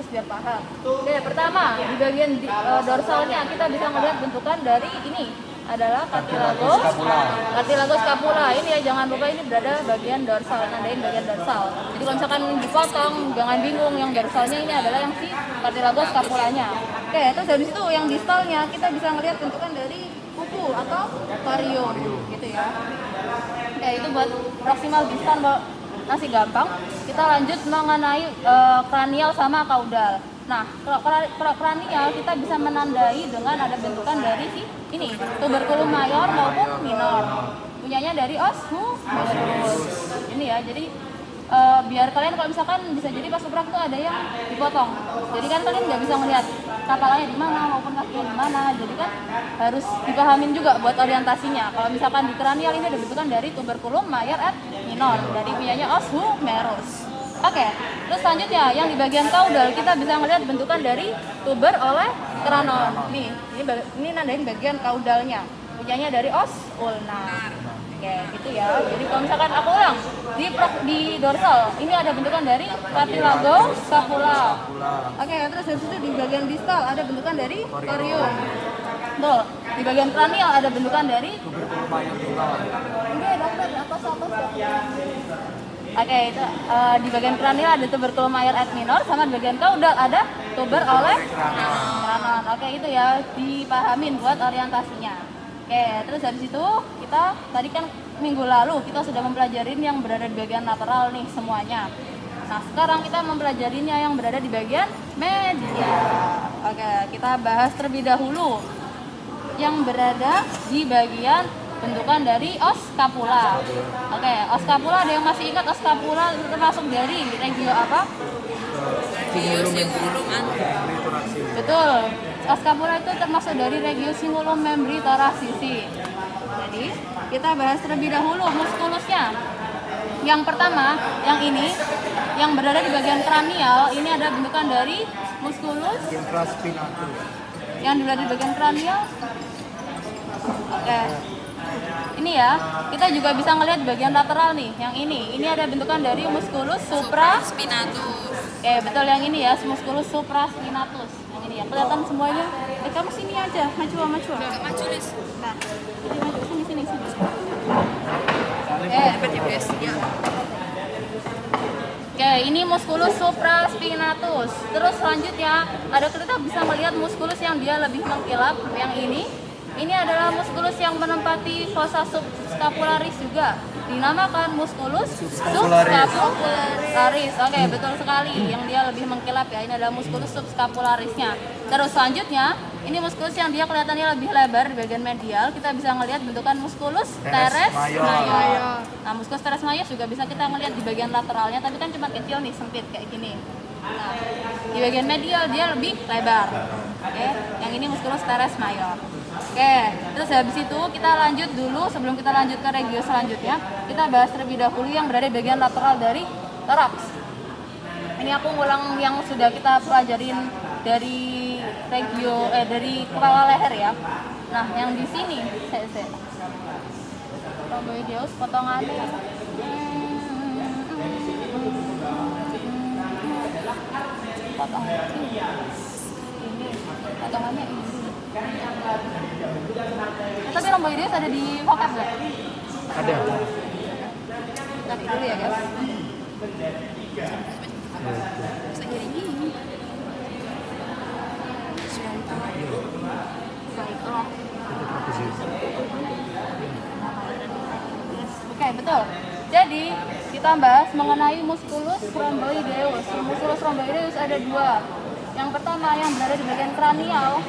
terus biar paham. Oke, pertama di bagian dorsalnya kita bisa melihat bentukan dari ini adalah cartilago scapula. Ini ya, jangan lupa ini berada bagian dorsal, nandain bagian dorsal. Jadi kalau misalkan dipotong jangan bingung, yang dorsalnya ini adalah yang si cartilago scapulanya. Oke, terus dari situ yang distalnya kita bisa melihat bentukan dari kuku atau varium gitu ya. Oke, itu buat proximal distal masih gampang. Kita lanjut mengenai kranial sama kaudal. Nah, kalau kranial kita bisa menandai dengan ada bentukan dari ini tuberculum mayor maupun minor. Punyanya dari os humerus. Ini ya, jadi biar kalian kalau misalkan bisa jadi pas operak tuh ada yang dipotong. Jadi kan kalian nggak bisa melihat kapalanya di mana maupun kakinya di mana. Jadi kan harus dipahamin juga buat orientasinya. Kalau misalkan di kranial ini ada bentukan dari tuberculum mayor et minor dari punyanya os humerus. Oke, terus selanjutnya yang di bagian kaudal kita bisa melihat bentukan dari tuber oleh kranon. Ini nandain bagian kaudalnya. Punyanya dari os ulnar. Oke, gitu ya. Jadi kalau misalkan aku ulang di dorsal ini ada bentukan dari cartilago scapula. Oke, terus dari situ di bagian distal ada bentukan dari varium. Tuh, di bagian kranial ada bentukan dari tuberculum mayor minor. Enggak, dokter, apa? Oke, itu di bagian kranial ada tuberculum mayor et minor, sama di bagian kaudal ada tuber oleh kranon. Oke, itu ya, dipahamin buat orientasinya. Oke, terus dari situ kita tadi kan minggu lalu kita sudah mempelajarin yang berada di bagian lateral nih semuanya. Nah, sekarang kita mempelajarinya yang berada di bagian medial. Oke, kita bahas terlebih dahulu yang berada di bagian bentukan dari os scapula. Oke, os scapula ada yang masih ingat os scapula termasuk dari regio apa? Betul. Os scapula itu termasuk dari regio cingulum membri thoracici. Jadi, kita bahas terlebih dahulu muskulusnya. Yang pertama, yang ini yang berada di bagian kranial, ini ada bentukan dari muskulus infraspinatus. Yang berada di bagian kranial. Oke. Ini ya, kita juga bisa ngelihat di bagian lateral nih, yang ini ada bentukan dari musculus supraspinatus. Oke, betul yang ini ya, musculus supraspinatus. Yang ini ya, kelihatan semuanya. Kamu sini aja, maju. Maju, Lis. Nah, jadi maju sini. Oke, ini musculus supraspinatus. Terus selanjutnya, kita bisa melihat musculus yang dia lebih mengkilap, yang ini. Ini adalah muskulus yang menempati fossa subscapularis juga. Dinamakan muskulus subscapularis. Oke, betul sekali. Yang dia lebih mengkilap ya. Ini adalah muskulus subscapularisnya. Terus selanjutnya, ini muskulus yang dia kelihatannya lebih lebar di bagian medial. Kita bisa melihat bentukan muskulus teres mayor. Nah, muskulus teres mayor juga bisa kita melihat di bagian lateralnya, tapi kan cuma kecil nih, sempit kayak gini. Nah, di bagian medial dia lebih lebar. Oke, yang ini muskulus teres mayor. Oke, terus habis itu kita lanjut dulu, sebelum kita lanjut ke regio selanjutnya, kita bahas terlebih dahulu yang berada di bagian lateral dari toraks. Ini aku ngulang yang sudah kita pelajarin dari regio, dari kepala leher ya. Nah, yang di sini, rhomboideus potongannya. Potongannya ini. Tapi rhomboideus ada di vocab nggak? Ada. Cari dulu ya guys. Baiklah. Oke, betul. Jadi kita bahas mengenai musculus rhomboideus. Musculus rhomboideus ada dua. Yang pertama yang berada di bagian kranial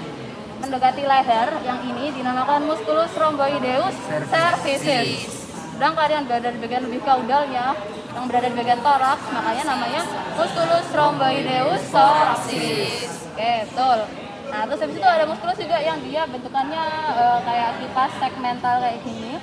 mendekati leher, yang ini dinamakan musculus rhomboideus cervicis. Sedangkan yang berada di bagian lebih kaudalnya, yang berada di bagian toraks, makanya namanya musculus rhomboideus thoracis. Oke, betul. Nah, terus habis itu ada musculus juga yang dia bentukannya kayak kipas segmental kayak gini.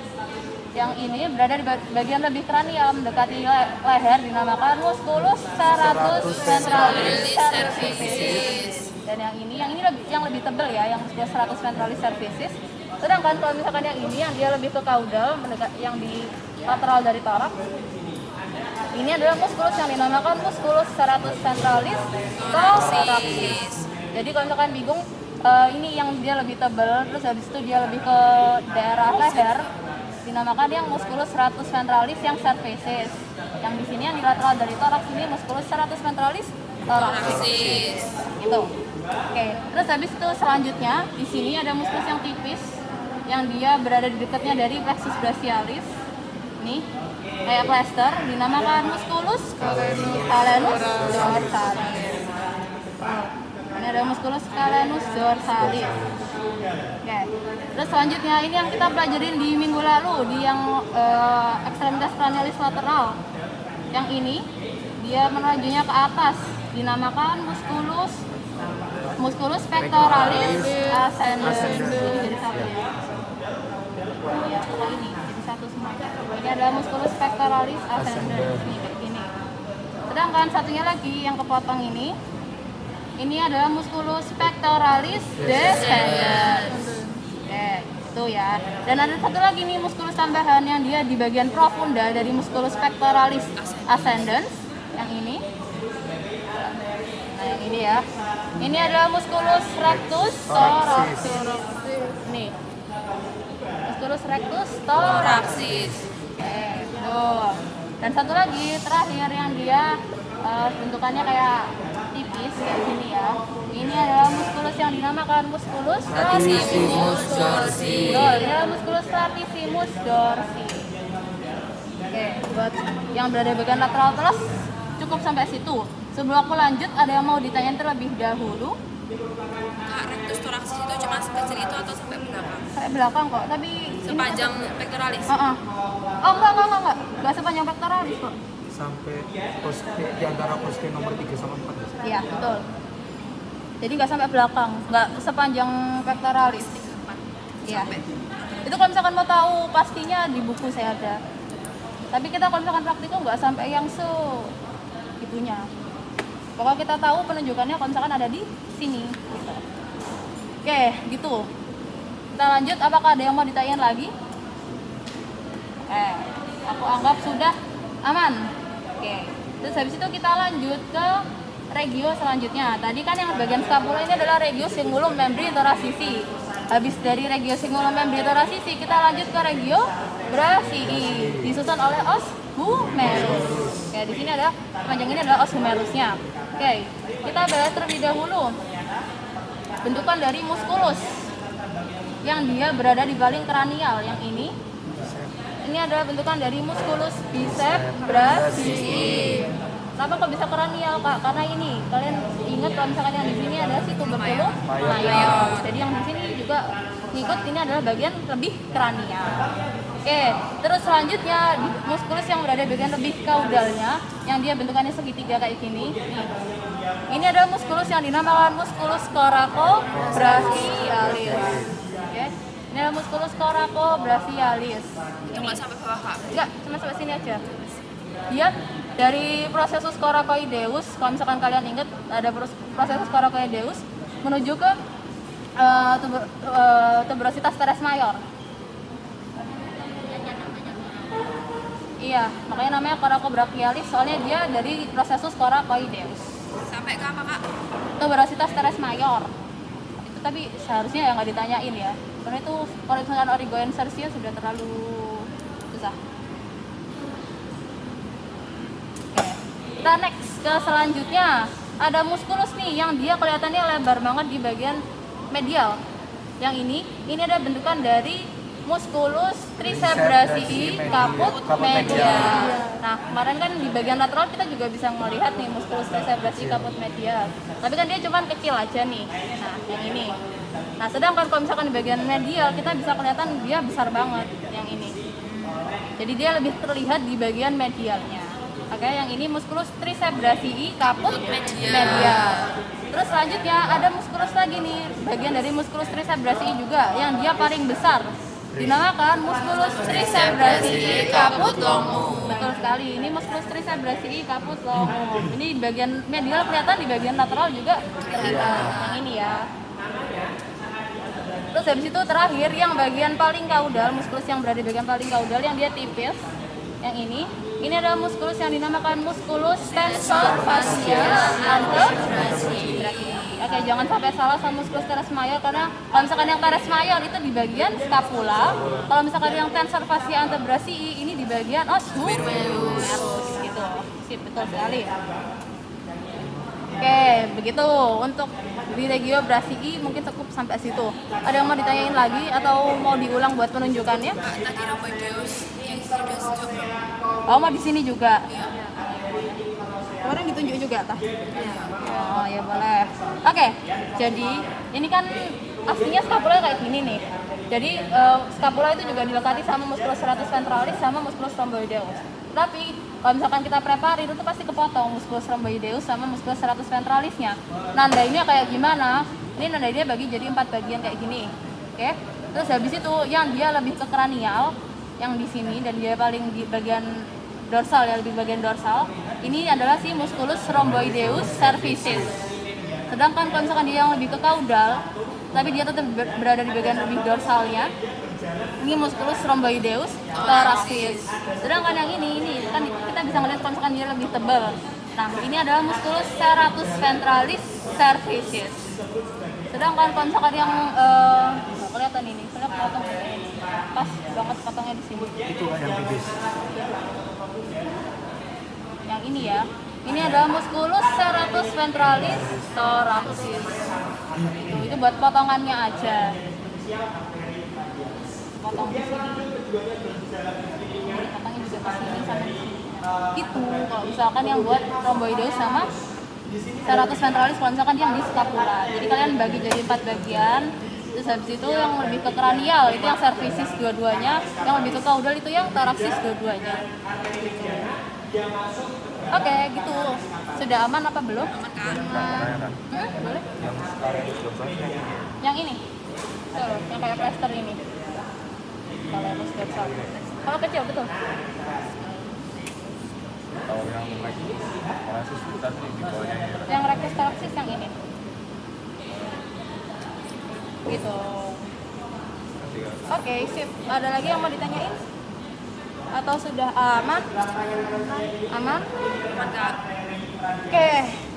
Yang ini berada di bagian lebih kranial mendekati leher, dinamakan musculus serratus ventralis cervicis. Dan yang ini yang lebih tebal ya, yang musculus serratus ventralis cervicis. Sedangkan kalau misalkan yang ini yang dia lebih ke kaudal, yang di lateral dari toraks, ini adalah musculus yang dinamakan musculus serratus ventralis thoracis. thoraxis. Jadi kalau misalkan bingung, ini yang dia lebih tebal, terus habis itu dia lebih ke daerah leher, dinamakan yang musculus serratus ventralis yang cervicis. Yang di sini yang di lateral dari thorax ini musculus serratus ventralis thoraxis. Gitu. Oke, terus habis itu selanjutnya di sini ada muskulus yang tipis yang dia berada di dekatnya dari plexus brachialis. Nih, kayak plester, dinamakan musculus calenus dorsalis. Ini ada musculus calenus dorsalis. Oke. Terus selanjutnya ini yang kita pelajarin di minggu lalu di yang ekstremitas cranialis lateral. Yang ini dia menujunya ke atas, dinamakan musculus pectoralis ascendens. Jadi satu ya. Ya, ini jadi satu semua. Ini adalah musculus pectoralis ascendens. Ini kayak gini. Sedangkan satunya lagi yang kepotong ini adalah musculus pectoralis descendens. Oke, itu ya. Dan ada satu lagi nih musculus tambahan yang dia di bagian profunda dari musculus pectoralis ascendens. Yang ini. Nah, yang ini ya. Ini adalah musculus rectus thoraxis. Nih. Musculus rectus thoraxis. Tuh. Dan satu lagi terakhir yang dia bentukannya kayak tipis kayak gini ya. Ini adalah musculus yang dinamakan musculus latissimus dorsi. Ini adalah musculus latissimus dorsi. Oke, buat yang berada di bagian lateral terus cukup sampai situ. Sebelum aku lanjut, ada yang mau ditanyain terlebih dahulu? Kak, rectus thoraxis itu cuma sekecil itu atau sampai belakang? Sampai belakang kok, tapi sepanjang pectoralis? Oh enggak. Enggak sepanjang pectoralis kok. Sampai di antara poste nomor 3 sama 4. Iya, betul. Jadi nggak sampai belakang, nggak sepanjang pectoralis. Iya. Itu kalau misalkan mau tahu pastinya di buku saya ada. Tapi kita kalau misalkan praktikum nggak sampai yang itunya. Pokoknya kita tahu penunjukannya kalau misalkan ada di sini. Gitu. Oke, gitu. Kita lanjut. Apakah ada yang mau ditanyain lagi? Aku anggap sudah aman. Oke. Terus habis itu kita lanjut ke regio selanjutnya. Tadi kan yang bagian scapula ini adalah regio cingulum membri thoracici. Habis dari regio cingulum membri thoracici kita lanjut ke regio brachii, disusun oleh os humerus. Oke, di sini ada panjang ini adalah os humerusnya. Oke, kita bahas terlebih dahulu bentukan dari musculus yang dia berada di paling kranial. Yang ini adalah bentukan dari musculus biceps brachii. Kenapa kok bisa kranial, Kak? Karena ini kalian ingat kalau misalkan yang di sini ada situ bertemu mayor. Jadi yang di sini juga ngikut, ini adalah bagian lebih kranial. Oke, terus selanjutnya di musculus yang berada di bagian lebih kaudalnya, yang dia bentukannya segitiga kayak gini. Ini adalah musculus yang dinamakan musculus coracobrachialis. Oke, ini adalah musculus coracobrachialis. Itu nggak sampai bawah, Kak? Enggak, cuma sampai sini aja. Dia dari prosesus coracoideus, kalau misalkan kalian ingat ada prosesus coracoideus menuju ke tuberositas teres mayor. Iya, makanya namanya coracobrachialis, soalnya dia dari prosesus coracoideus. Sampai ke apa, Kak? Tuberositas teres mayor. Itu tapi seharusnya ya nggak ditanyain ya, karena itu kalau misalkan origoinsersia sudah terlalu susah. Kita next ke selanjutnya, ada musculus nih yang dia kelihatannya lebar banget di bagian medial. Yang ini ada bentukan dari musculus triceps brachii caput medial. Nah, kemarin kan di bagian lateral kita juga bisa melihat nih musculus triceps brachii caput medial. Tapi kan dia cuma kecil aja nih. Nah, yang ini. Nah, sedangkan kalau misalkan di bagian medial kita bisa kelihatan dia besar banget yang ini. Jadi dia lebih terlihat di bagian medialnya. Oke, yang ini musculus triceps brachii caput medial. Terus selanjutnya ada musculus lagi nih, bagian dari musculus triceps brachii juga yang dia paling besar. Dinamakan musculus triceps brachii caput longum. Betul sekali, ini musculus triceps brachii caput longum. Ini bagian medial kelihatan, di bagian lateral juga terlihat. Yang ini ya. Terus habis itu terakhir yang bagian paling kaudal, musculus yang berada di bagian paling kaudal yang dia tipis. Yang ini adalah musculus yang dinamakan musculus tensor fascialis antebrachialis. jangan sampai salah sama musculus teres mayor, karena kalau misalkan yang teres mayor itu di bagian scapula, kalau misalkan yang tensor fascia antebrasii ini di bagian os humerus gitu. Sip, betul sekali. Oke, begitu untuk di regio brasii mungkin cukup sampai situ. Ada yang mau ditanyain lagi atau mau diulang buat penunjukannya? Tadi rhomboideus yang sudah sejuk. Oh, mau di sini juga. Kemarin ditunjuk juga tah? Oh ya boleh. Oke, jadi ini kan aslinya scapula kayak gini nih. Jadi scapula itu juga dilekati sama musculus serratus ventralis sama musculus rhomboideus. Tapi kalau misalkan kita preparin itu pasti kepotong musculus rhomboideus sama musculus serratus ventralisnya. Nandainnya kayak gimana? Ini nandainnya bagi jadi 4 bagian kayak gini. Oke. Terus habis itu yang dia lebih ke kranial yang di sini dan dia paling di bagian dorsal ya, lebih bagian dorsal. Ini adalah si musculus rhomboideus cervicis. Sedangkan kalau misalkan dia yang lebih ke caudal, tapi dia tetap berada di bagian lebih dorsalnya, ini musculus rhomboideus thoracis. Sedangkan yang ini kan kita bisa ngeliat kalau misalkan dia lebih tebal. Nah, ini adalah musculus serratus ventralis cervicis. Sedangkan kalau misalkan yang nggak kelihatan ini, saya potong ini. Pas banget potongnya di sini. Itu yang tipis. Yang ini ya. Ini adalah musculus serratus ventralis thoracis. Itu buat potongannya aja. Potong di sini. Potongnya juga ke sini sama di sini. Gitu. Kalau misalkan yang buat rhomboideus sama serratus ventralis, kalau misalkan yang di scapula. Jadi kalian bagi jadi 4 bagian. Terus habis itu yang lebih ke kranial itu yang cervicis dua-duanya, yang lebih ke caudal itu yang thoracis dua-duanya. Oke, gitu. Sudah aman apa belum? Aman. Boleh? Yang ini? Tuh, yang kayak plaster ini. Kalau kecil, betul. Kalau yang thoracis kita sih di bawahnya ya. Yang rectus thoracis yang ini. Gitu. Oke, sip. Ada lagi yang mau ditanyain? Atau sudah aman? Aman? Oke,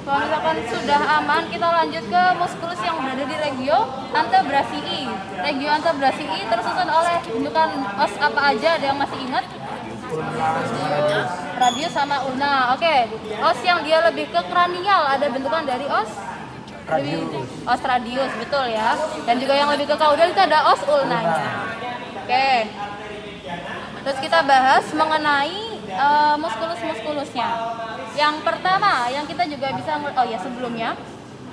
kalau misalkan sudah aman, kita lanjut ke musculus yang berada di regio antebrasii. Regio antebrasii tersusun oleh bentukan os apa aja? Ada yang masih ingat? Radius sama ulna. Oke, os yang dia lebih ke kranial ada bentukan dari os os radius, betul ya. Dan juga yang lebih ke caudal itu ada os ulnanya. Oke. Terus kita bahas mengenai muskulus-muskulusnya. Yang pertama, yang kita juga bisa sebelumnya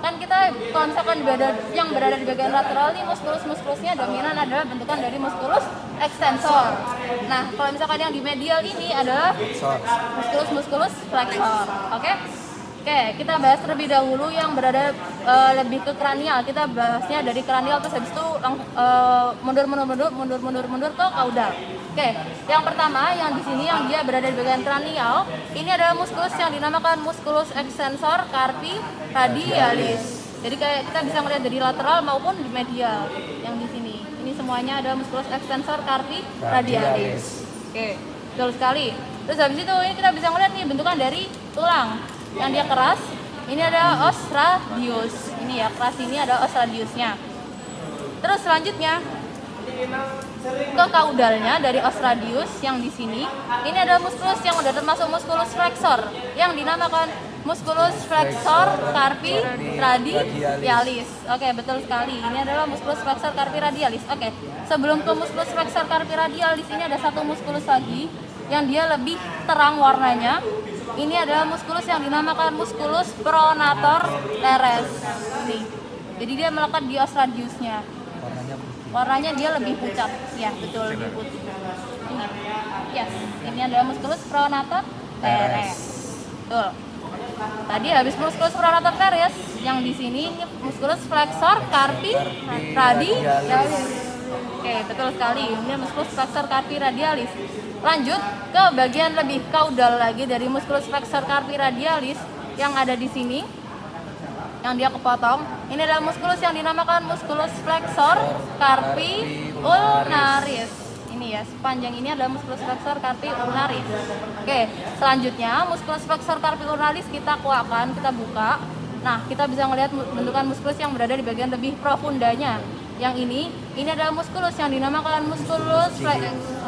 kan kita kalau misalkan yang berada di bagian lateral nih muskulus-muskulusnya dominan adalah bentukan dari muskulus extensor. Nah, kalau misalkan yang di medial ini adalah muskulus-muskulus flexor. Oke? Oke, kita bahas terlebih dahulu yang berada lebih ke kranial. Kita bahasnya dari kranial terus habis itu mundur ke caudal. Oke, yang pertama yang di sini yang dia berada di bagian kranial, ini adalah muskulus yang dinamakan muskulus extensor carpi radialis. Jadi kayak kita bisa melihat dari lateral maupun di medial yang di sini. Ini semuanya adalah muskulus extensor carpi radialis. Oke, betul sekali. Terus habis itu ini kita bisa melihat nih bentukan dari tulang. Yang dia keras, ini ada os radius. Ini ya, keras ini ada os radiusnya. Terus selanjutnya ke caudalnya dari os radius yang di sini. Ini ada muskulus yang udah termasuk muskulus flexor yang dinamakan muskulus flexor carpi radialis. Oke, betul sekali. Ini adalah muskulus flexor carpi radialis. Oke, sebelum ke muskulus flexor carpi radialis ini ada satu muskulus lagi yang dia lebih terang warnanya. Ini adalah muskulus yang dinamakan muskulus pronator teres. Nih. Jadi dia melekat di os radiusnya. Warnanya dia lebih pucat. Ya, betul, lebih putih. Ini. Yes, ini adalah muskulus pronator teres. Betul. Tadi habis muskulus pronator teres, yang di sini ini muskulus flexor carpi radialis. Oke, betul sekali. Ini muskulus flexor carpi radialis. Lanjut ke bagian lebih caudal lagi dari muskulus flexor carpi radialis yang ada di sini, yang dia kepotong. Ini adalah muskulus yang dinamakan muskulus flexor carpi ulnaris. Ini ya, sepanjang ini adalah muskulus flexor carpi ulnaris. Oke, selanjutnya muskulus flexor carpi ulnaris kita kuatkan, kita buka. Nah, kita bisa melihat bentukan muskulus yang berada di bagian lebih profundanya. Yang ini adalah muskulus yang dinamakan muskulus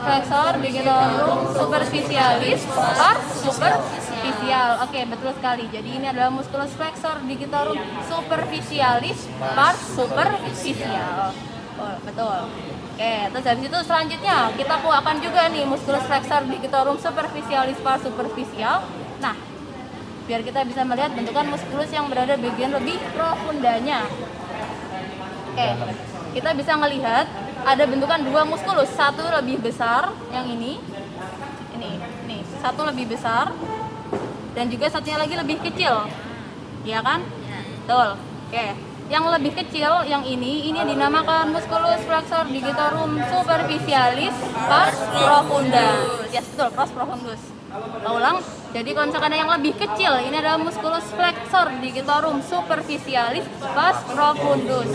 flexor digitorum superficialis pars superficial. Oke, betul sekali. Jadi ini adalah muskulus flexor digitorum superficialis pars superficial. Oh, betul. Oke, terus habis itu selanjutnya kita kuatkan juga nih muskulus flexor digitorum superficialis pars superficial. Nah, biar kita bisa melihat bentukan muskulus yang berada bagian lebih profundanya. Oke, kita bisa melihat ada bentukan dua muskulus, satu lebih besar, yang ini, satu lebih besar, dan juga satunya lagi lebih kecil, ya kan? Betul. Oke, yang lebih kecil, yang ini dinamakan musculus flexor digitorum superficialis pars profunda. Yes, betul, pars profundus. Kita ulang. Jadi kalau misalkan yang lebih kecil, ini adalah musculus flexor digitorum superficialis pars profundus.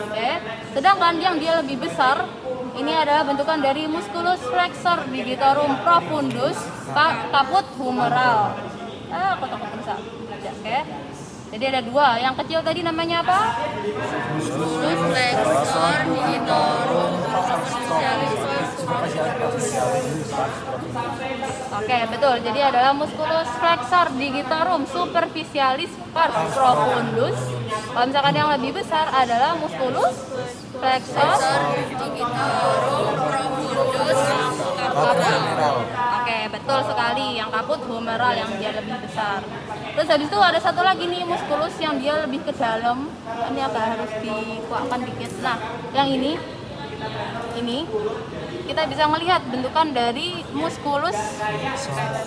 Oke. Sedangkan yang dia lebih besar, ini adalah bentukan dari musculus flexor digitorum profundus caput humeral. Aku takut bisa. Oke. Jadi ada dua. Yang kecil tadi namanya apa? Musculus flexor digitorum superficialis pars profundus. Oke, betul. Jadi adalah musculus flexor digitorum superficialis pars profundus. Kalau misalkan yang lebih besar adalah musculus flexor digitorum profundus humeral. Oke, betul sekali. Yang caput humeral yang dia lebih besar. Terus habis itu ada satu lagi nih musculus yang dia lebih ke dalam. Ini agak harus dikuatkan dikit. Nah, yang ini kita bisa melihat bentukan dari musculus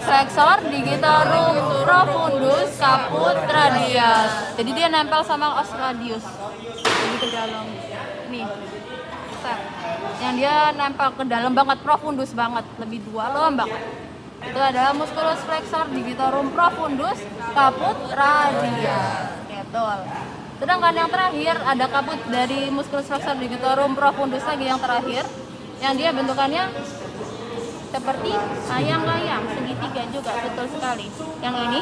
flexor digitorum profundus caput radial. Jadi dia nempel sama os radius. Jadi ke dalam. Nih. Yang dia nempel ke dalam banget, profundus banget, lebih dalam banget. Itu adalah musculus flexor digitorum profundus caput radial. Betul. Sedangkan yang terakhir ada caput dari musculus flexor digitorum profundus lagi yang terakhir, yang dia bentukannya seperti layang-layang segitiga juga, betul sekali. Yang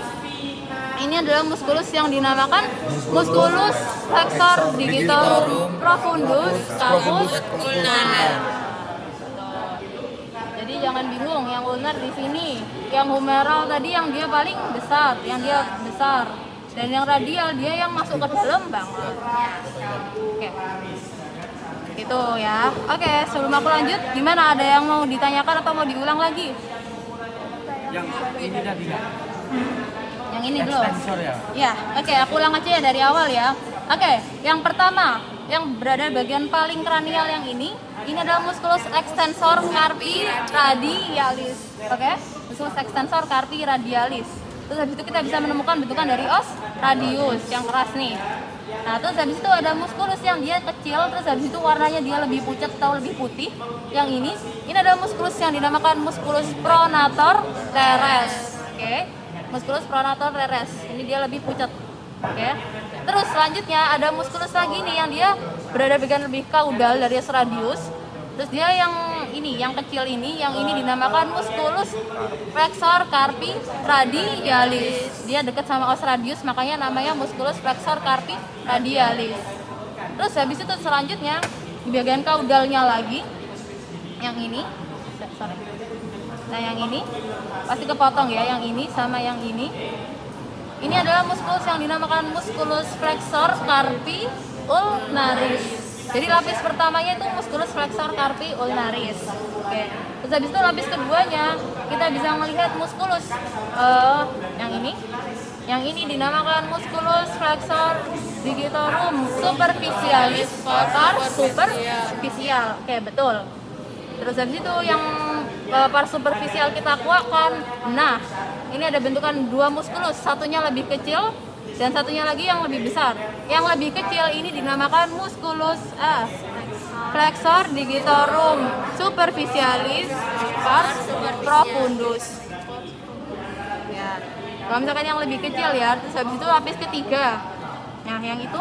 ini adalah musculus yang dinamakan musculus flexor digitorum profundus caput ulnar. Jadi jangan bingung, yang ulnar di sini, yang humeral tadi yang dia paling besar, dan yang radial dia yang masuk ke dalam banget. Oke. Gitu ya. Oke, sebelum aku lanjut, gimana, ada yang mau ditanyakan atau mau diulang lagi? Yang ini tadi nggak? Yang ini belum? Extensor ya? Ya, oke, aku ulang aja ya dari awal ya. Oke, yang pertama, yang berada bagian paling kranial yang ini adalah musculus extensor carpi radialis. Oke, musculus extensor carpi radialis. Terus habis itu kita bisa menemukan bentukan dari os radius yang keras nih. Nah, terus habis itu ada musculus yang dia kecil, terus habis itu warnanya dia lebih pucat atau lebih putih. Yang ini adalah musculus yang dinamakan musculus pronator teres. Oke, musculus pronator teres. Ini dia lebih pucat. Oke. Terus selanjutnya ada musculus lagi nih yang dia berada bagian lebih kaudal dari os radius. Terus dia yang kecil ini dinamakan musculus flexor carpi radialis. Dia dekat sama os radius, makanya namanya musculus flexor carpi radialis. Terus habis itu selanjutnya di bagian kaudalnya lagi yang ini. Sorry. Nah, yang ini pasti kepotong ya, yang ini sama yang ini. Ini adalah musculus yang dinamakan musculus flexor carpi ulnaris. Jadi lapis pertamanya itu musculus flexor carpi ulnaris. Oke. Terus habis itu lapis keduanya kita bisa melihat musculus yang ini dinamakan musculus flexor digitorum superficialis pars superficial. Oke, betul. Terus habis itu yang pars superficial kita kuatkan. Nah, ini ada bentukan dua musculus, satunya lebih kecil dan satunya lagi yang lebih besar. Yang lebih kecil ini dinamakan musculus flexor digitorum superficialis pars profundus. Ya. Kalau misalkan yang lebih kecil ya, terus habis itu lapis ketiga. Nah, yang itu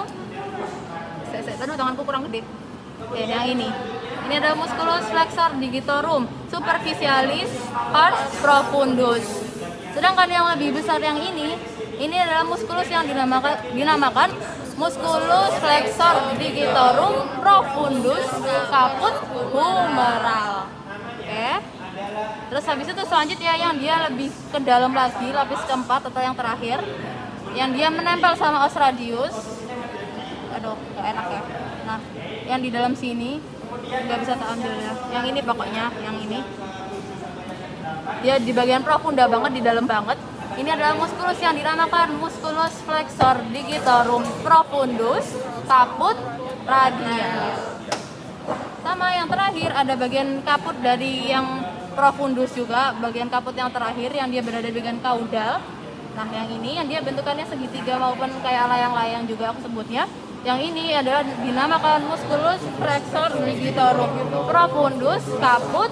aduh, tanganku kurang gede. Ya, yang ini adalah musculus flexor digitorum superficialis pars profundus. Sedangkan yang lebih besar yang ini Ini adalah muskulus yang dinamakan musculus flexor digitorum profundus caput humeral. Oke. Terus habis itu selanjutnya yang dia lebih ke dalam lagi, lapis keempat atau yang terakhir, yang dia menempel sama os radius. Aduh, gak enak ya. Nah, yang di dalam sini nggak bisa tak ambil ya. Yang ini pokoknya, yang ini. Dia di bagian profunda banget, di dalam banget. Ini adalah muskulus yang dinamakan musculus flexor digitorum profundus caput radialis. Sama yang terakhir ada bagian kaput dari yang profundus juga, bagian kaput yang terakhir yang dia berada di bagian kaudal. Nah, yang ini yang dia bentukannya segitiga maupun kayak layang-layang juga aku sebutnya. Yang ini adalah dinamakan musculus flexor digitorum profundus caput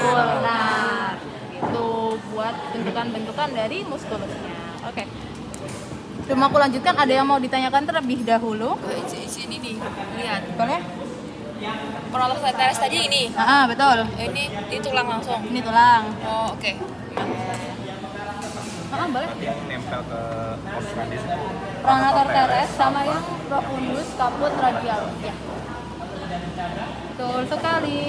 ulnar. Itu buat bentukan-bentukan dari muskulusnya. Oke. Sebelum aku lanjutkan, ada yang mau ditanyakan terlebih dahulu? Sini nih, lihat. Boleh? Prolog teres tadi ini. Betul. Ini tulang langsung. Ini tulang. Oh, oke. Boleh. Yang nempel ke os radius itu Pronator teres sama yang profundus caput radial. Ya. Betul sekali.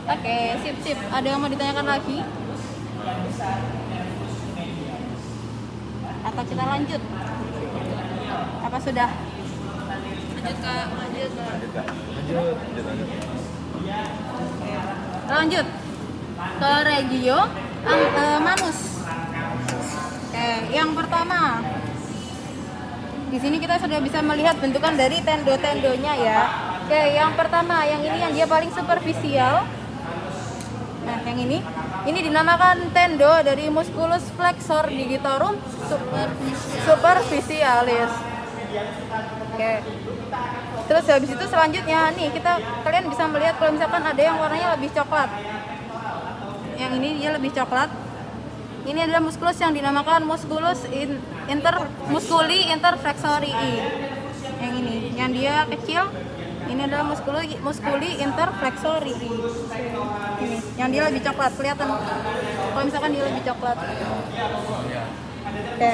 Oke, sip. Ada yang mau ditanyakan lagi? Atau kita lanjut? Apa sudah? Lanjut Kak. Lanjut ke regio manus. Oke, yang pertama. Di sini kita sudah bisa melihat bentukan dari tendo-tendonya ya. Oke, yang pertama, yang ini yang dia paling superficial. Nah, yang ini dinamakan tendo dari musculus flexor digitorum superficialis. Oke. Terus habis itu selanjutnya nih kalian bisa melihat kalau misalkan ada yang warnanya lebih coklat. Yang ini dia lebih coklat. Ini adalah musculus yang dinamakan musculus musculi interflexorii. Yang ini, yang dia kecil, ini adalah musculi interflexorii. Ini, yang dia lebih coklat, kelihatan. Kalau misalkan dia lebih coklat. Oke.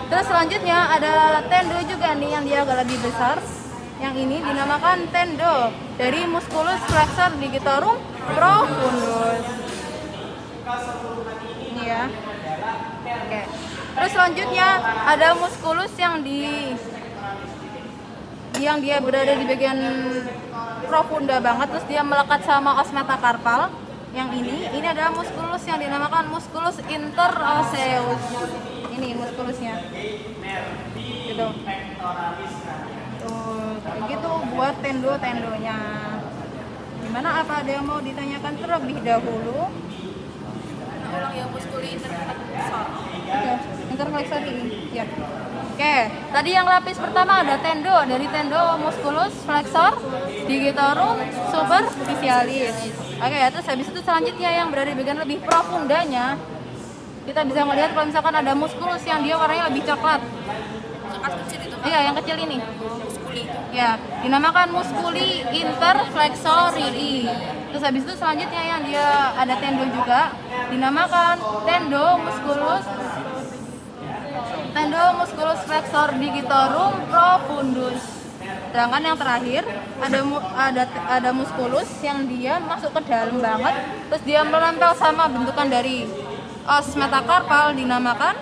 Terus selanjutnya ada tendo juga nih yang dia agak lebih besar. Yang ini dinamakan tendo dari musculus flexor digitorum profundus. Ini ya. Oke. Terus selanjutnya ada musculus yang dia berada di bagian profunda banget, terus dia melekat sama os metakarpal. Yang ini adalah musculus yang dinamakan musculus interosseus. Ini muskulusnya. Gitu. Tuh, gitu buat tendo-tendonya. Gimana, apa ada yang mau ditanyakan terlebih dahulu? Ulang yang muskuli interflexor. Oke, interflexor ini. Ya. Oke, tadi yang lapis pertama ada tendo dari tendo musculus flexor digitorum superficialis. Oke, terus habis itu selanjutnya yang berada di bagian lebih profundanya, kita bisa melihat kalau misalkan ada musculus yang dia warnanya lebih coklat. Coklat kecil itu. Iya, yang kecil ini. Muskuli. Ya, dinamakan musculi interflexorii. Terus habis itu selanjutnya yang dia ada tendo juga, dinamakan tendo musculus flexor digitorum profundus. Sedangkan yang terakhir ada musculus yang dia masuk ke dalam banget, terus dia menempel sama bentukan dari os metakarpal, dinamakan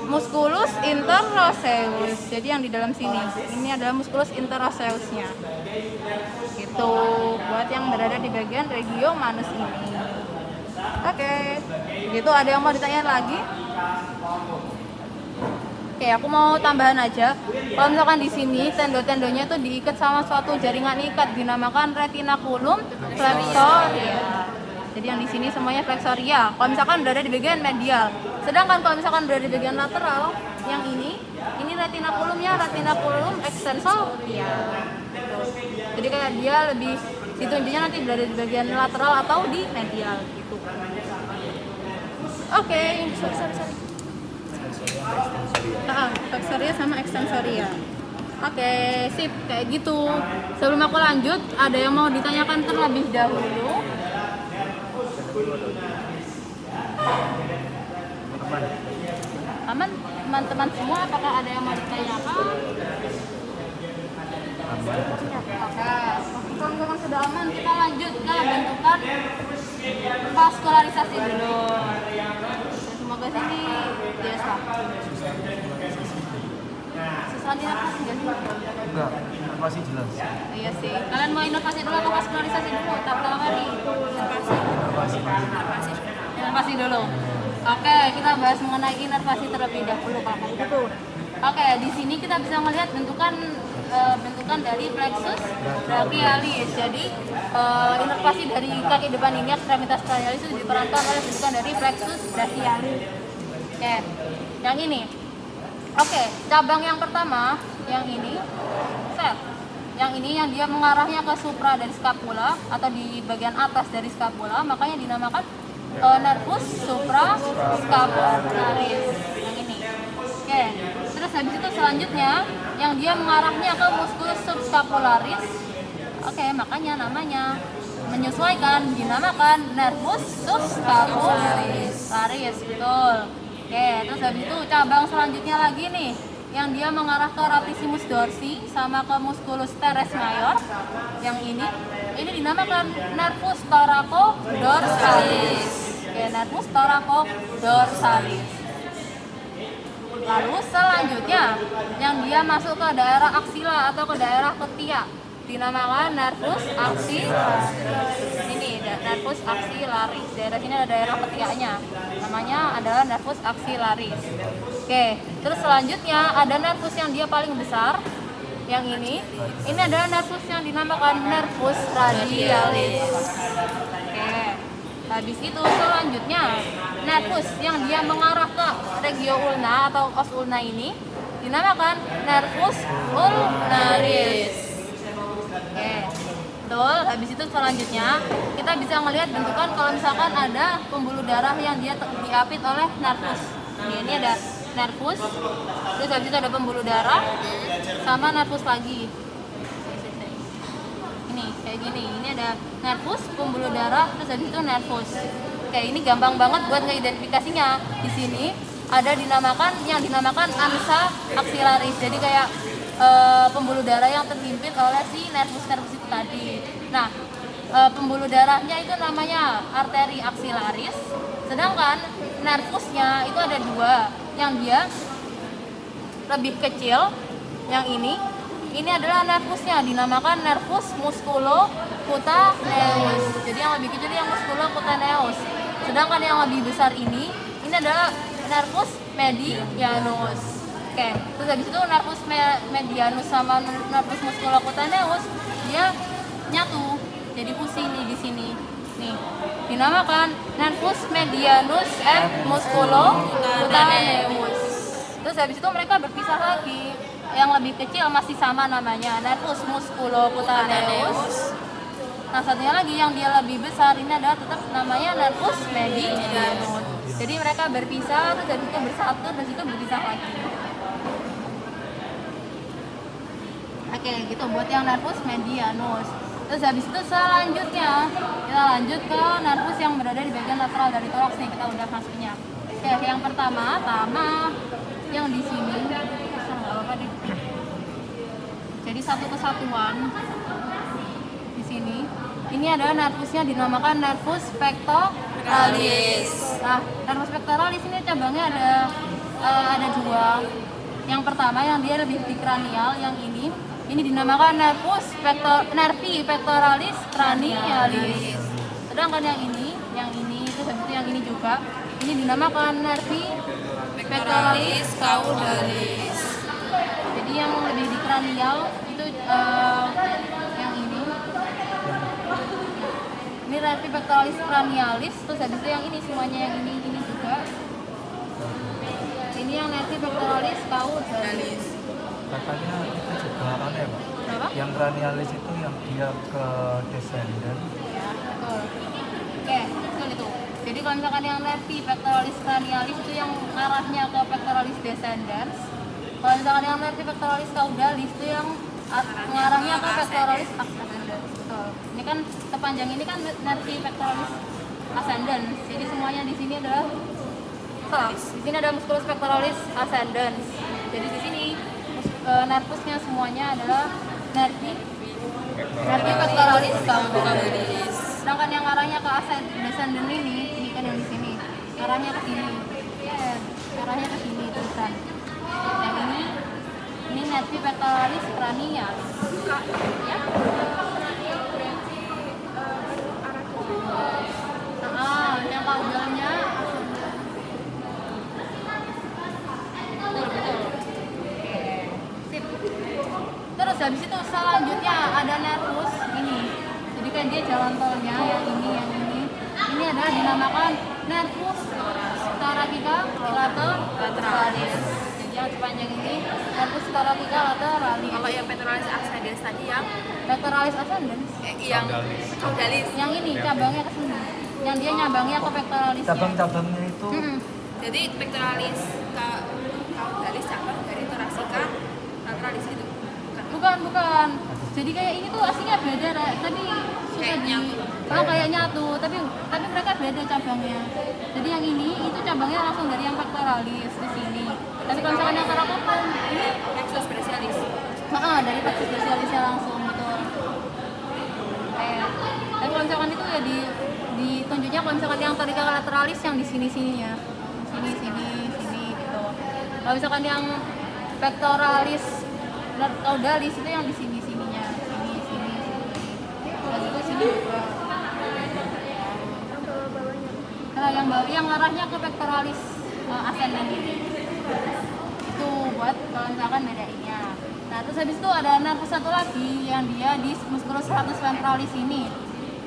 musculus interosseus. Jadi yang di dalam sini, ini adalah musculus interosseusnya. Gitu, buat yang berada di bagian regio manus ini. Oke, gitu. Ada yang mau ditanyain lagi? Oke, aku mau tambahan aja. Kalau misalkan di sini tendo-tendonya tuh diikat sama suatu jaringan ikat, dinamakan retinaculum flexoria. Jadi yang di sini semuanya flexoria. Kalau misalkan berada di bagian medial. Sedangkan kalau misalkan berada di bagian lateral, yang ini retinaculumnya retinaculum extensoria. Jadi kayak dia lebih ditunjuknya nanti berada di bagian lateral atau di medial gitu. Oke, sorry. Flexoria sama extensoria. Oke, sip, kayak gitu. Sebelum aku lanjut, ada yang mau ditanyakan terlebih dahulu? Aman? teman-teman semua, apakah ada yang mau ditanyakan? Oke, kalau misalkan sudah aman, kita lanjut ke bentukan vaskularisasi dulu. Semoga sini biasa. Susah dinafas nggak sih? Enggak, masih jelas. Iya sih. Kalian mau inovasi dulu atau vaskularisasi dulu? Tahap pertama kali. Inovasi dulu. Oke, kita bahas mengenai inervasi terlebih dahulu kalau begitu. Oke, di sini kita bisa melihat bentukan dari plexus brachialis. Jadi inervasi dari kaki depan ini, ekstremitas brachialis itu diperankan oleh bentukan dari plexus brachialis. Oke, yang ini. Oke, cabang yang pertama, yang ini, set. Yang ini yang dia mengarahnya ke supra dari scapula atau di bagian atas dari scapula, makanya dinamakan nervus suprascapularis. Yang ini. Oke, terus habis itu selanjutnya yang dia mengarahnya ke musculus subscapularis. Oke, makanya namanya menyesuaikan dinamakan nervus subscapularis. Betul. Oke, terus habis itu cabang selanjutnya lagi nih yang dia mengarah ke latissimus dorsi sama ke musculus teres mayor. Yang ini dinamakan nervus thoraco-dorsalis. Oke, nervus thoraco-dorsalis. Lalu selanjutnya yang dia masuk ke daerah aksila atau ke daerah ketiak dinamakan nervus axillaris. Ini nervus axillaris. Daerah sini ada daerah ketiaknya. Namanya adalah nervus axillaris. Oke, terus selanjutnya ada nervus yang dia paling besar. Yang ini adalah nervus yang dinamakan nervus radialis. Oke. Habis itu selanjutnya nervus yang dia mengarah ke regio ulna atau os ulna ini dinamakan nervus ulnaris. Oke, betul. Habis itu selanjutnya kita bisa melihat bentukan kalau misalkan ada pembuluh darah yang dia diapit oleh nervus. Ini ada nervus, terus habis itu ada pembuluh darah, sama nervus lagi. Ini kayak gini. Ini ada nervus, pembuluh darah, terus habis itu nervus. Oke, ini gampang banget buat ngeidentifikasinya. Di sini ada yang dinamakan ansa axillaris. Jadi kayak pembuluh darah yang terhimpit oleh si nervus itu tadi. Nah, pembuluh darahnya itu namanya arteri axillaris, sedangkan nervusnya itu ada dua, yang dia lebih kecil. Yang ini adalah nervusnya, dinamakan nervus musculocutaneus. Jadi yang lebih kecil yang musculocutaneus, sedangkan yang lebih besar ini adalah nervus medianus. Oke, terus habis itu nervus medianus sama nervus musculocutaneus dia nyatu, jadi fusi nih di sini. Nih, dinamakan nervus medianus and musculocutaneus. Terus habis itu mereka berpisah lagi. Yang lebih kecil masih sama namanya, nervus musculocutaneus. Nah, satunya lagi yang dia lebih besar ini adalah tetap namanya nervus medianus. Jadi mereka berpisah, terus habis itu bersatu, terus itu berpisah lagi. Oke, gitu buat yang nervus medianus. Terus habis itu selanjutnya kita lanjut ke nervus yang berada di bagian lateral dari toraks nih, kita udah masuknya. Oke, yang pertama yang di sini, nggak apa-apa deh. Jadi satu kesatuan di sini. Ini adalah nervusnya dinamakan nervus pectoralis. Nah, nervus pectoralis ini cabangnya ada dua. Yang pertama yang dia lebih di kranial, yang ini dinamakan nervi pectoralis cranialis. Sedangkan yang ini terus habis itu yang ini juga, ini dinamakan nervi pectoralis caudalis. Jadi yang lebih di kranial itu yang ini nervi pectoralis cranialis. Terus habis itu yang ini semuanya yang ini juga. Ini yang nervi pectoralis caudalis. Katanya itu juga aneh, Pak. Kenapa? Yang cranialis itu yang dia ke descendant. Ya, betul. Oke, betul itu. Jadi kalau misalkan yang nervi pectoralis cranialis itu yang arahnya ke pectoralis descendens. Kalau misalkan yang nervi pectoralis caudalis itu yang mengarahnya ke pectoralis ascendens. Betul. Ini kan sepanjang ini kan nervi pectoralis ascendens. Jadi semuanya di sini adalah Salah. Di sini ada musculus pectoralis ascendens. Jadi di sini nervusnya semuanya adalah nervi pectoralis caudatalis. Sedangkan yang arahnya ke ascendens ini kan yang di sini. Arahnya ke sini. Ya, arahnya ke sini terusan. Yang ini nervi pectoralis cranialis. Ya. Yang caudalnya terus habis itu selanjutnya ada nervus ini, jadi kan dia jalan tolnya yang ini adalah dinamakan nervus thoracica lateralis. Jadi yang sepanjang ini nervus thoracica lateralis. Kalau yang pectoralis ascendens tadi yang Pectoralis ascendens yang caudalis. yang ini cabangnya ke sini, yang dia nyambangnya ke pectoralisnya. Cabang-cabangnya itu Jadi pectoralis caudalis cabang dari thoracica lateralis itu. Bukan. Jadi kayak ini tuh aslinya beda, tadi Kayak nyatu. Kayak nyatu, tapi mereka beda cabangnya. Jadi yang ini itu cabangnya langsung dari yang pectoralis di sini. Tapi kalau misalkan yang thoracotum ini Plexus brachialis. dari plexus brachialisnya langsung betul. Tapi kalau misalkan itu ya ditunjuknya kalau misalkan yang thoracica lateralis yang di sini-sininya. Sini gitu. Kalau misalkan yang pectoralis caudalis itu yang di sini-sininya. Sini. Dan itu sini juga. Nah, yang arahnya ke pectoralis ascendens ini. Itu buat kalau misalkan bedainnya. Nah, terus habis itu ada nervus satu lagi yang dia di musculus stratus ventralis ini.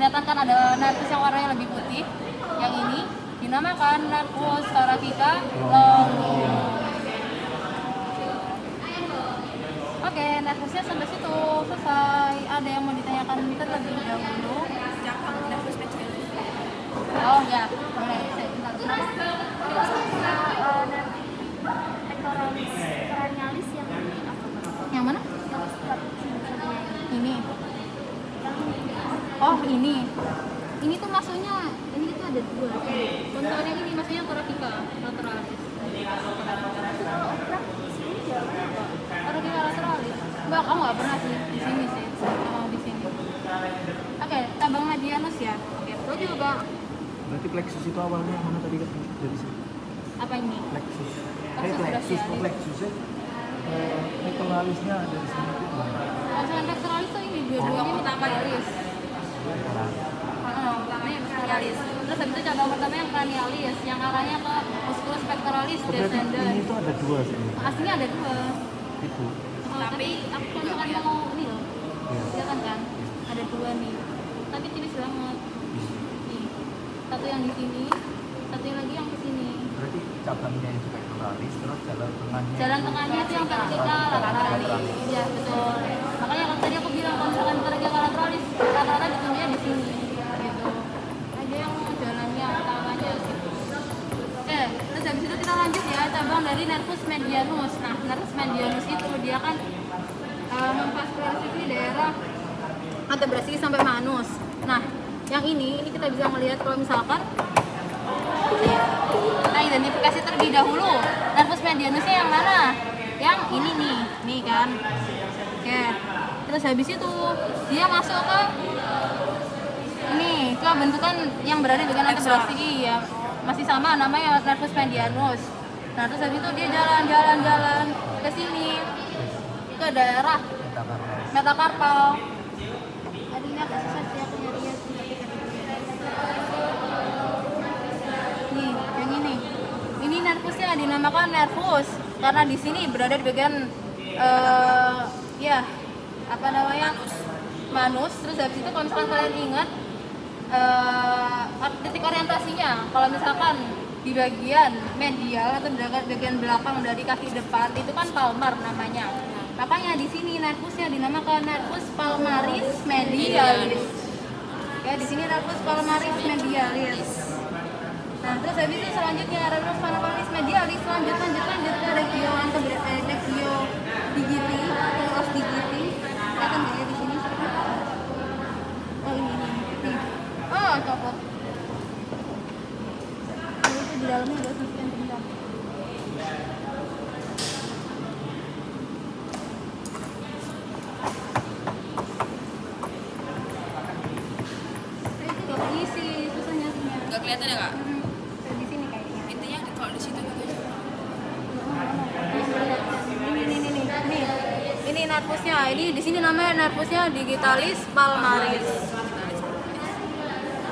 Kelihatan kan ada nervus yang warnanya lebih putih. Yang ini dinamakan nervus thoracica longus. Oke, nervusnya sampai situ selesai. Ada yang mau ditanyakan terlebih dahulu? Cabang nervus medialis. Oh ya, boleh. Bentar. Pectoralis cranialis yang ini apa? Yang mana? Yang sebelah sini. Ini. Oh, ini. Ini tuh maksudnya, ini itu ada dua. Contohnya ini maksudnya thoracica lateralis. Thoracica lateralis. Enggak, kamu nggak pernah sih di sini sih. Mau di sini. Oke, cabang medianus ya. Oke, itu juga. berarti plexus itu awalnya yang mana tadi kan dari sini? Apa ini? Plexus. Plexus brachialis. Plexusnya pectoralisnya ada di sini. Maksudnya pectoralis tuh ini dua-duanya ini pectoralis. Pertamanya pectoralis. Terus habis itu cabang pertama yang cranialis, yang arahnya ke musculus pectoralis Berarti descendens. ini itu ada dua sih. Aslinya ada dua. Itu. Tapi aku kalau misalkan mau ini loh, Iya. kan? Ada dua nih. Tapi tipis banget. Nih, satu yang di sini, satu yang lagi yang ke sini. Berarti cabangnya itu pectoralis, terus jalan tengahnya. Jalan tengahnya itu yang vertikal lateralis. Iya betul. Makanya kan tadi aku bilang kalau misalkan vertikal lateralis, rata-rata ditunjuknya di sini. Gitu. Ada yang jalannya utamanya gitu. Oke, terus habis itu kita lanjut ya cabang dari nervus medianus. Nah, nervus medianus itu dia kan memvaskularasi di daerah antebrasi sampai manus. Nah, yang ini kita bisa melihat kalau misalkan kita identifikasi terlebih dahulu nervus medianusnya yang mana? Yang ini nih kan. Oke. Terus habis itu dia masuk ke ini ke bentukan yang berada di bagian antebrasi ya. Masih sama namanya nervus medianus. Nah, terus habis itu dia jalan ke sini ke daerah metakarpal. Tadinya agak susah sih aku nyarinya sih. Nih, yang ini. Ini nervusnya dinamakan nervus karena di sini berada di bagian ya apa namanya manus. Terus habis itu kalau misalkan kalian ingat titik orientasinya, kalau misalkan di bagian medial atau di bagian belakang dari kaki depan itu kan palmar namanya. Makanya di sini nervusnya dinamakan nervus palmaris medialis. Ya, di sini nervus palmaris medialis. Nah, terus habis itu selanjutnya nervus palmaris medialis lanjut ke regio regio digiti atau os digiti. Kelihatan nggak ya di sini? Oh ini. Oh, copot. Itu di dalamnya ada susu yang tinggal. kelihatan ya kak? Di sini kayaknya. Intinya kalau di situ gitu aja. Ini nervusnya. Ini di sini namanya nervusnya digitalis palmaris.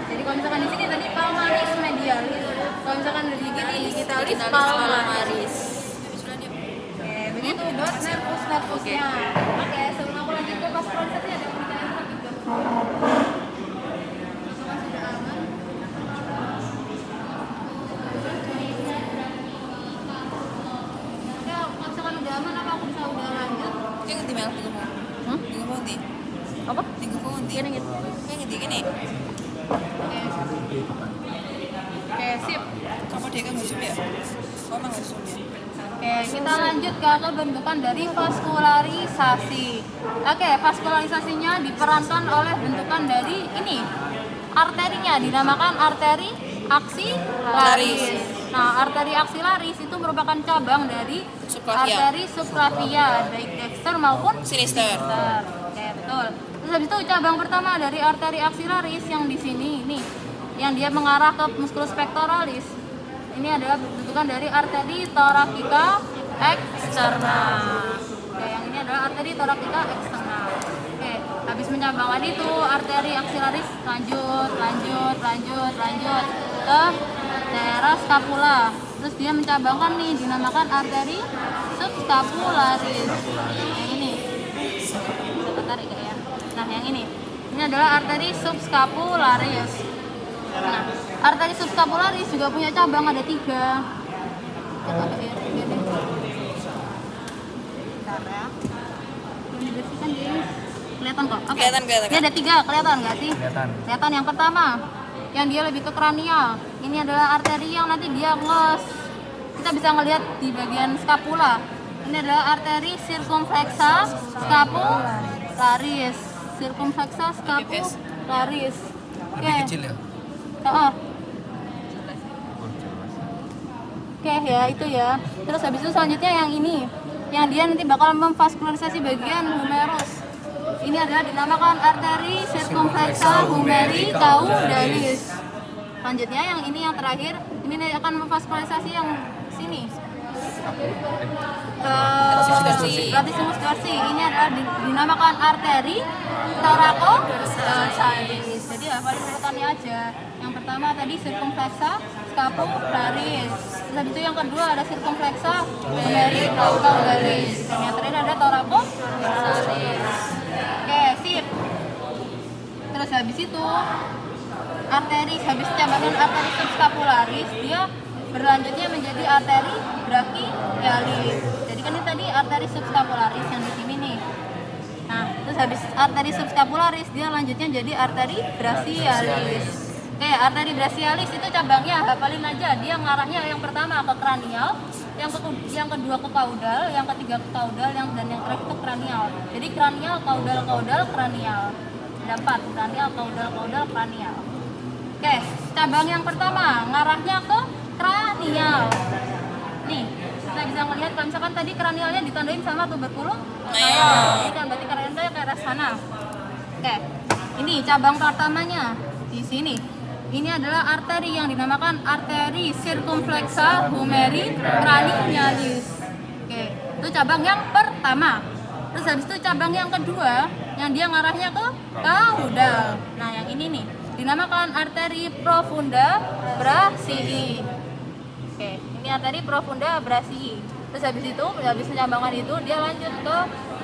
Jadi kalau misalkan di sini tadi palmaris medialis. Kalau misalkan di sini digitalis palmaris. Oke, begitu dot nervusnya. Oke, sebelum aku lanjut ke vaskularitasnya ada pertanyaan lagi juga. Masukan sudah aman. Ya, kalau misalkan udah aman apa aku bisa udah lanjut? Yang ngerti Mel? Tinggal mau? Tinggal mau ngerti? Apa? Tinggal mau ngerti? Gini gitu. Yang ngerti gini? Oke, sip. Kamu dia kan nggak zoom ya? Oh emang nggak zoom ya? Oke, kita lanjut ke bentukan dari vaskularisasi. Oke, vaskularisasinya diperankan oleh bentukan dari ini. Arterinya dinamakan arteri aksilaris. Nah, arteri aksilaris itu merupakan cabang dari Subclavia. arteri subclavia, baik dexter maupun Sinister. Oke, betul. Terus habis itu cabang pertama dari arteri aksilaris yang di sini ini, yang dia mengarah ke musculus pectoralis. Ini adalah bentukan dari arteri thoracica externa. Oke, yang ini adalah arteri thoracica externa. Oke, habis mencabangkan itu arteri aksilaris lanjut ke daerah scapula. Terus dia mencabangkan nih dinamakan arteri subscapularis. Yang ini. Bisa tarik ya. Nah, yang ini. Ini adalah arteri subscapularis. Nah, arteri subscapularis juga punya cabang, ada 3. Bentar ya. Belum dibersihkan guys. Kelihatan kok? Oke. Kelihatan. Ini ada 3, kelihatan nggak sih? Kelihatan. Yang pertama, yang dia lebih ke kranial. Ini adalah arteri yang nanti dia kita bisa ngelihat di bagian scapula. Ini adalah arteri circumflexa scapularis. Circumflexa scapularis. Oke. Kecil ya? Oke ya, itu ya. Terus habis itu selanjutnya yang ini, yang dia nanti bakal memvaskularisasi bagian humerus. Ini adalah dinamakan arteri circumflexa humeri caudalis. Selanjutnya yang ini yang terakhir, ini akan memvaskularisasi yang sini. Latissimus dorsi. Ini adalah dinamakan arteri thoracodorsales. Jadi hafalin urutannya aja. Yang pertama tadi circumflexa scapularis. Terus habis itu yang kedua ada circumflexa humeri caudalis. Dan yang terakhir ada thoracodorsales. Oke, sip. Terus habis itu arteri, habis cabangan arteri subscapularis, dia berlanjutnya menjadi arteri brachialis. Jadi kan ini tadi arteri subscapularis yang di sini nih. Nah, terus habis arteri subscapularis dia lanjutnya jadi arteri brachialis. Oke, arteri brachialis itu cabangnya hafalin aja. Dia ngarahnya yang pertama ke kranial, yang kedua ke kaudal, yang ketiga ke kaudal, dan yang terakhir ke kranial. Jadi kranial, kaudal, kranial. Ada 4, kranial, kaudal, kranial. Oke, cabang yang pertama ngarahnya ke kranial. Nih, kita bisa melihat kalau misalkan tadi kranialnya ditandain sama tuberculum. Ini kan berarti kranialnya ke arah sana. Oke, ini cabang pertamanya di sini. Ini adalah arteri yang dinamakan arteri circumflexa humeri cranialis. Oke, itu cabang yang pertama. Terus habis itu cabang yang kedua, yang dia ngarahnya ke kaudal. Nah, yang ini nih dinamakan arteri profunda brachii. Oke, ini arteri profunda brachii. Terus habis mencabangkan itu dia lanjut ke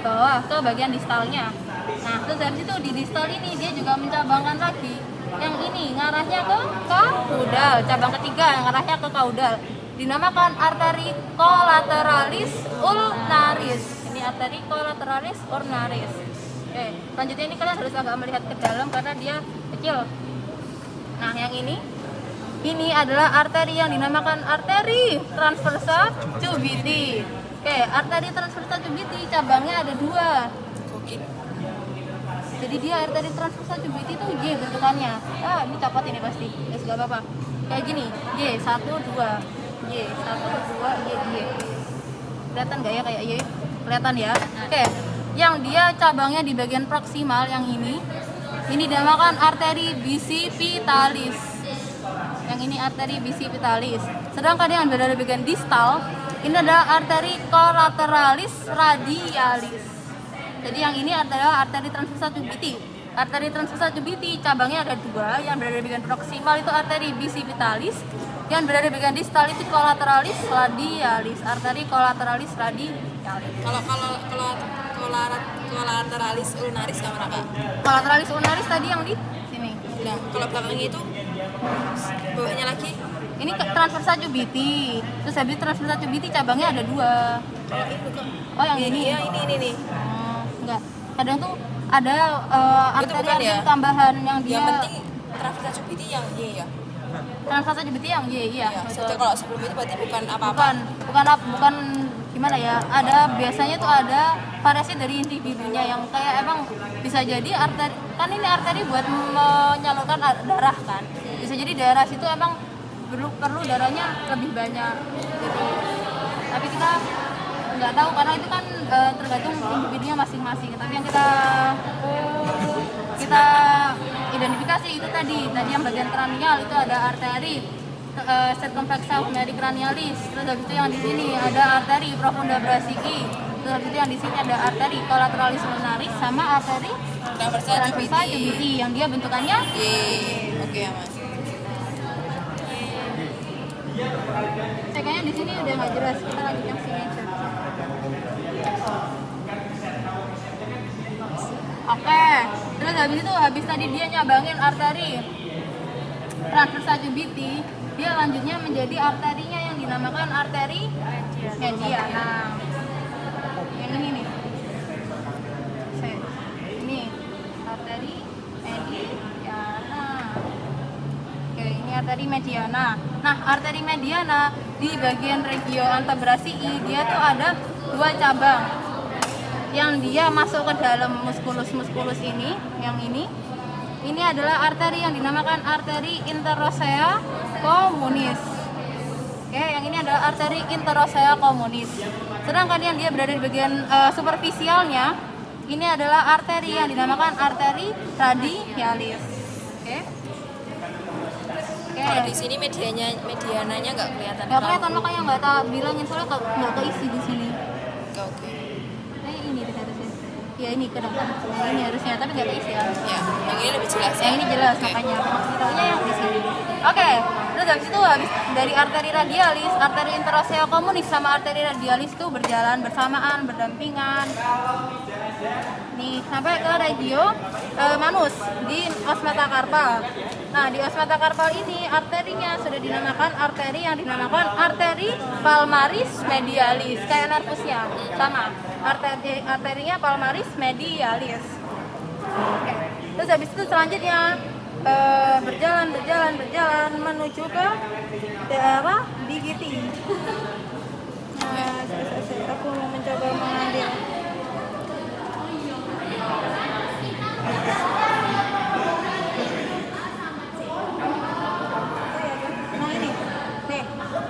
bawah ke bagian distalnya. Nah, terus habis itu di distal ini dia juga mencabangkan lagi. Yang ini ngarahnya ke kaudal, cabang ketiga yang ngarahnya ke kaudal. Dinamakan arteri colateralis ulnaris. Ini arteri colateralis ulnaris. Oke, selanjutnya ini kalian harus agak melihat ke dalam karena dia kecil. Nah, yang ini adalah arteri yang dinamakan arteri transversa cubiti. Oke, arteri transversa cubiti cabangnya ada 2. Jadi dia arteri transversa cubiti itu Y bentukannya. Ini copot ini pasti. Gak apa-apa. Kayak gini, Y 1 2, Y 1 2, Y. Kelihatan nggak ya kayak Y? Kelihatan ya. Oke, yang dia cabangnya di bagian proksimal yang ini dinamakan arteri bicipitalis. yang ini arteri bicipitalis. Sedangkan yang berada di bagian distal ini adalah arteri colateralis radialis. Jadi yang ini adalah arteri transversa cubiti. Arteri transversa cubiti cabangnya ada dua, yang berada di bagian proksimal itu arteri bicipitalis, yang berada di bagian distal itu colateralis radialis. Arteri colateralis radialis. Colateralis ulnaris sama Kak. Colateralis ulnaris tadi yang di sini. Nah, kalau belakangnya itu bawahnya lagi Ini transversa cubiti. Terus habis transversa cubiti cabangnya ada dua. kalau itu Kak. Oh yang ini. Iya, ini nih. Enggak. Kadang tuh ada Itu bukan arteri ya? tambahan yang dia Yang penting transversa cubiti yang Y ya. transversa cubiti yang Y, iya. Iya, Betul. saja kalau sebelum itu berarti bukan apa-apa. Bukan gimana ya? Ada biasanya tuh ada variasi dari individunya yang kayak emang bisa jadi arteri, kan ini arteri buat menyalurkan darah kan. Bisa jadi daerah situ emang perlu darahnya lebih banyak. Jadi, tapi kita nggak tahu karena itu kan tergantung individunya masing-masing. Tapi yang kita identifikasi itu tadi yang bagian kranial itu ada arteri circumflexa humeri cranialis. Terus habis itu yang di sini ada arteri profunda brachii. Terus habis itu yang di sini ada arteri colateralis ulnaris sama arteri Transversa cubiti yang dia bentukannya Y. Oke ya, Mas. kayaknya di sini udah nggak jelas. Kita lanjut yang sini aja. Oke, terus habis tadi dia nyabangin arteri transversa cubiti, dia lanjutnya menjadi arterinya yang dinamakan arteri mediana. Yang ini nih. Ini arteri mediana. Oke, ini arteri mediana. Nah, arteri mediana di bagian regio antebrachii dia tuh ada dua cabang. Yang dia masuk ke dalam muskulus ini, yang ini adalah arteri yang dinamakan arteri interossea communis. Oke, yang ini adalah arteri interossea communis. Sedangkan yang dia berada di bagian superficialnya, ini adalah arteri yang dinamakan arteri radialis. Oke. Kalau di sini mediananya nggak kelihatan. Nggak kelihatan, makanya nggak tak bilangin soalnya nggak keisi di sini. Oke. Ini harusnya. Ya ini ke depan. Ini harusnya, tapi nggak keisi ya. Ya, yang ini lebih jelas ya. Yang ini jelas Oke. makanya. Maksudnya yang di sini. Oke. Terus habis dari arteri radialis, arteri interossea communis sama arteri radialis itu berjalan bersamaan, berdampingan. Nih sampai ke regio manus di os metakarpal. Nah, di os metakarpal ini arterinya sudah dinamakan arteri yang dinamakan arteri palmaris medialis, kayak nervusnya sama. Arterinya palmaris medialis. Oke. Terus habis itu selanjutnya berjalan menuju ke daerah digiti. Nah, aku mau mencoba mengambil. Nah ini, nih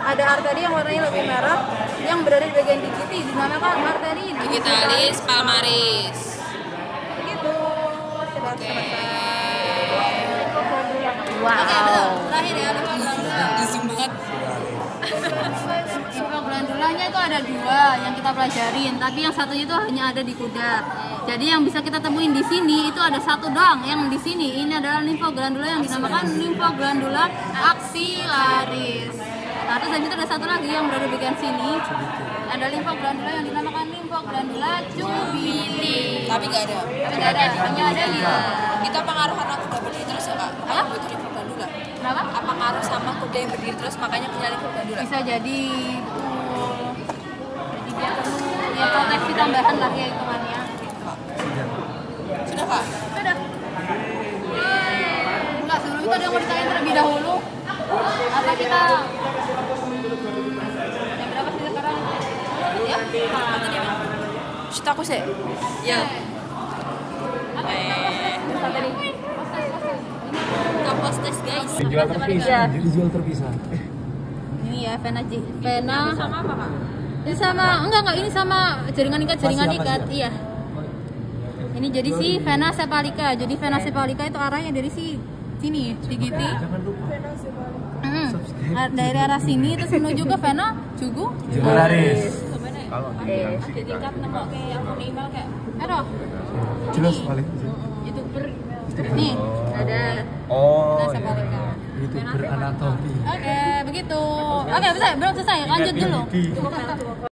ada arteri yang warnanya lebih merah yang berada di bagian digiti dinamakan arteri Digitalis palmaris. Gitu. Oke. Oke, betul. Terakhir ya, Zoom banget. Infoglandulanya itu ada dua yang kita pelajarin, tapi yang satunya itu hanya ada di kuda. Jadi yang bisa kita temuin di sini itu ada satu doang yang di sini. Ini adalah limfoglandula yang dinamakan limfoglandula axillaris. Nah, terus habis itu ada satu lagi yang berada di bagian sini. Ada limfoglandula yang dinamakan limfoglandula cubiti. Tapi nggak ada. Tapi nggak ada, hanya ada di Itu pengaruh karena kuda berdiri terus ya, Kak? Apa butuh limfoglandula? kenapa? Apa ngaruh sama kuda yang berdiri terus makanya punya limfoglandula? Bisa jadi betul. Jadi dia perlu ya proteksi tambahan lah ya hitungannya. Sudah, Kak? Sudah. Enggak, sebelum itu ada yang mau ditanyain terlebih dahulu. Apa kita yang berapa sih sekarang? Ya? Apa tadi, Bang? Shh, aku sih. Ya. Apa tadi? Kapos tes, guys. Dijual terpisah. Dijual terpisah. Ini ya vena Sama apa, Kak? ini sama enggak ini sama jaringan ikat iya. Ini jadi si vena sepalika. Jadi vena sepalika itu arahnya dari sini digiti. Jangan lupa. Dari arah sini terus menuju ke Vena Jugu Jugularis. Kalau dibilang sih Ada tingkat nembak kayak akun email kayak aduh Jelas paling. youtuber. nih ada oh Nasa iya. Balika. Itu beranatomi. Oke begitu. Oke bisa belum selesai lanjut dulu.